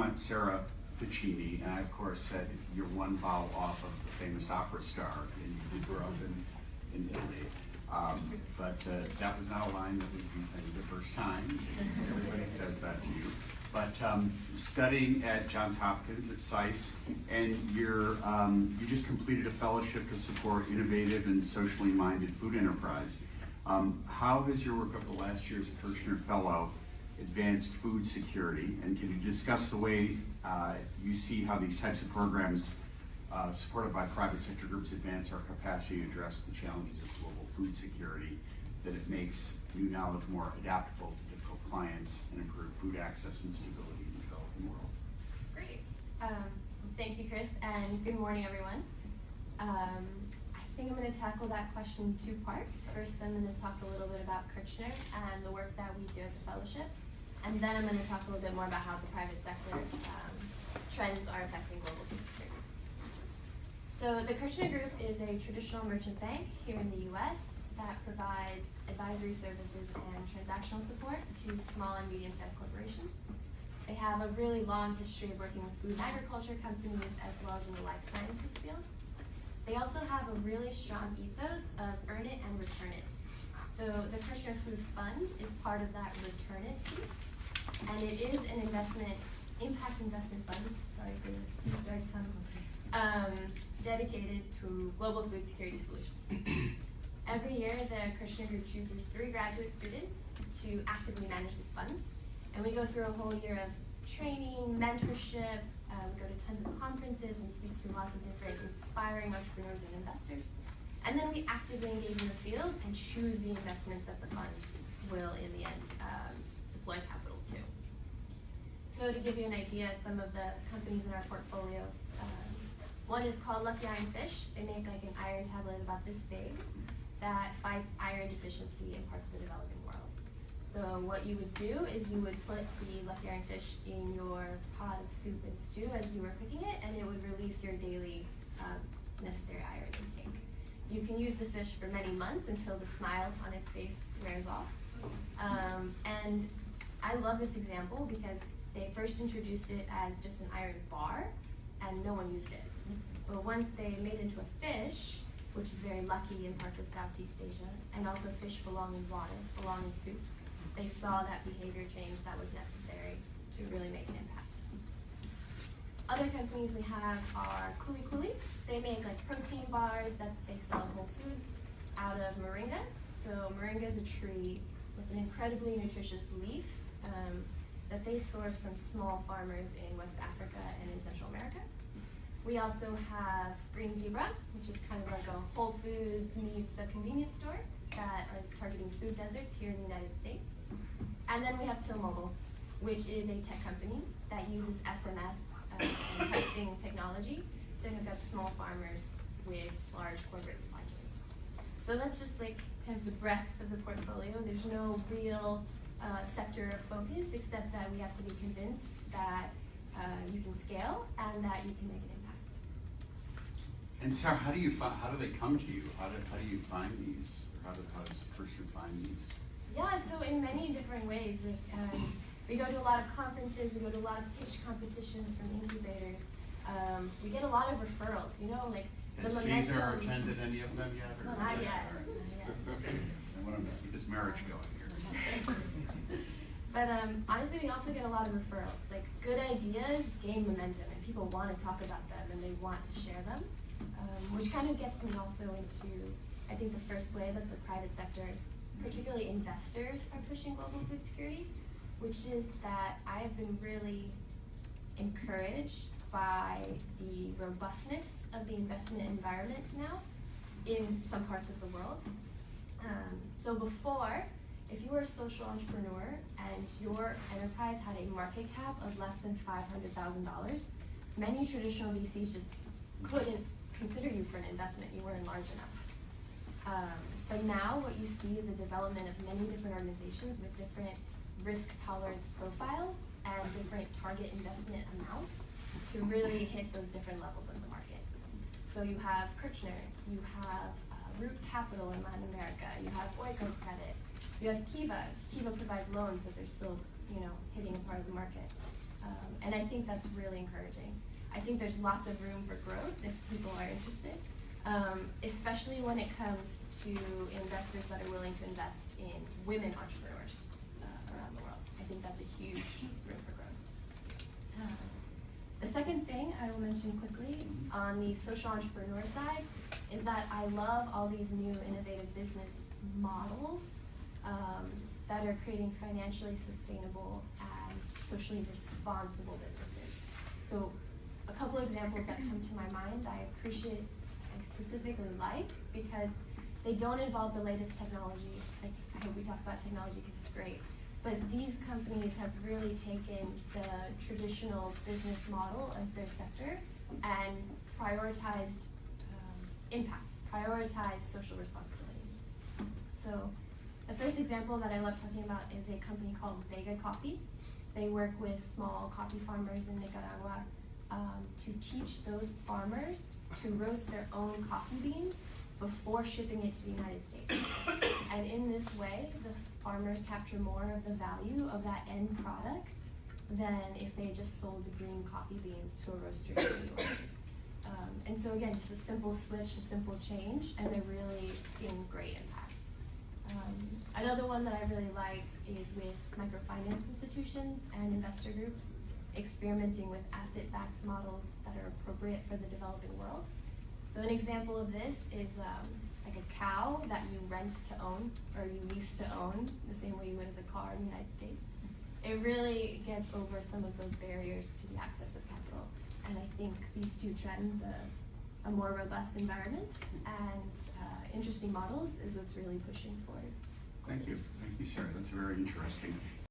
met Sarah Piccini, and I of course said you're one vowel off of the famous opera star, and you grew up in Italy. But that was not a line that was used the first time. Everybody says that to you. But studying at Johns Hopkins at SAIS, and you just completed a fellowship to support innovative and socially minded food enterprise. How has your work over the last year as a Kirchner Fellow advanced food security? And can you discuss the way you see how these types of programs supported by private sector groups advance our capacity to address the challenges of global food security, that it makes new knowledge more adaptable to difficult clients and improve food access and stability in the developing world? Great. Thank you, Chris, and good morning, everyone. I think I'm going to tackle that question in two parts. First, I'm going to talk a little bit about Kirchner and the work that we do as a fellowship, and then I'm going to talk a little bit more about how the private sector trends are affecting global food security. So the Kirchner Group is a traditional merchant bank here in the U.S. that provides advisory services and transactional support to small and medium-sized corporations. They have a really long history of working with food and agriculture companies as well as in the life sciences field. They also have a really strong ethos of earn it and return it. So the Kirchner Food Fund is part of that return it piece, and it is an impact investment fund, sorry for the deep dark tongue, dedicated to global food security solutions. Every year, the Kirchner Group chooses 3 graduate students to actively manage this fund, and we go through a whole year of training, mentorship. We go to tons of conferences and speak to lots of different inspiring entrepreneurs and investors. And then we actively engage in the field and choose the investments that the fund will, in the end, deploy capital to. So to give you an idea, some of the companies in our portfolio, one is called Lucky Iron Fish. They make like an iron tablet about this big that fights iron deficiency in parts of the developing world. So what you would do is you would put the Lucky Iron Fish in your pot of soup and stew as you were cooking it, and it would release your daily necessary iron intake. You can use the fish for many months until the smile on its face wears off. And I love this example because they first introduced it as just an iron bar, and no one used it. But once they made it into a fish, which is very lucky in parts of Southeast Asia, and also fish belong in water, belong in soups, they saw that behavior change that was necessary to really make an impact. Other companies we have are Kuli Kuli. They make like protein bars that they sell in Whole Foods out of moringa. So moringa is a tree with an incredibly nutritious leaf that they source from small farmers in West Africa and in Central America. We also have Green Zebra, which is kind of like a Whole Foods meets a convenience store that is targeting food deserts here in the United States. And then we have Till Mobile, which is a tech company that uses SMS and texting technology to hook up small farmers with large corporate supply chains. So that's just like kind of the breadth of the portfolio. There's no real sector of focus, except that we have to be convinced that you can scale and that you can make an impact. And Sarah, how do they come to you? How do you find these? Or how does Kirchner find these? Yeah, so in many different ways. Like, we go to a lot of conferences, we go to a lot of pitch competitions from incubators. We get a lot of referrals, like Has the Caesar attended any of them yet? Or not yet. Okay. I want to keep this marriage going here. But honestly, we also get a lot of referrals. Like, good ideas gain momentum, and people want to talk about them, and they want to share them, which kind of gets me also into, I think, the first way that the private sector, particularly investors, are pushing global food security, which is that I have been really encouraged by the robustness of the investment environment now in some parts of the world. So before, if you were a social entrepreneur and your enterprise had a market cap of less than $500,000, many traditional VCs just couldn't consider you for an investment. You weren't large enough. But now what you see is the development of many different organizations with different risk tolerance profiles and different target investment amounts to really hit those different levels of the market. So you have Kirchner, you have Root Capital in Latin America, you have Oiko Credit, you have Kiva. Kiva provides loans, but they're still, hitting a part of the market. And I think that's really encouraging. I think there's lots of room for growth if people are interested, especially when it comes to investors that are willing to invest in women entrepreneurs around the world. I think that's a huge room for growth. The second thing I will mention quickly on the social entrepreneur side is that I love all these new innovative business models that are creating financially sustainable and socially responsible businesses. So a couple examples that come to my mind I specifically like because they don't involve the latest technology. Like, I hope we talk about technology because it's great. But these companies have really taken the traditional business model of their sector and prioritized impact, prioritized social responsibility. So the first example that I love talking about is a company called Vega Coffee. They work with small coffee farmers in Nicaragua to teach those farmers to roast their own coffee beans before shipping it to the United States. And in this way, the farmers capture more of the value of that end product than if they just sold the green coffee beans to a roaster in the US. And so again, just a simple switch, a simple change, and they're really seeing great impact. Another one that I really like is with microfinance institutions and investor groups experimenting with asset-backed models that are appropriate for the developing world. So an example of this is like a cow that you rent to own or you lease to own, the same way you would as a car in the United States. It really gets over some of those barriers to the access of capital. And I think these two trends, a more robust environment and interesting models, is what's really pushing forward. Thank you, Sarah. That's very interesting.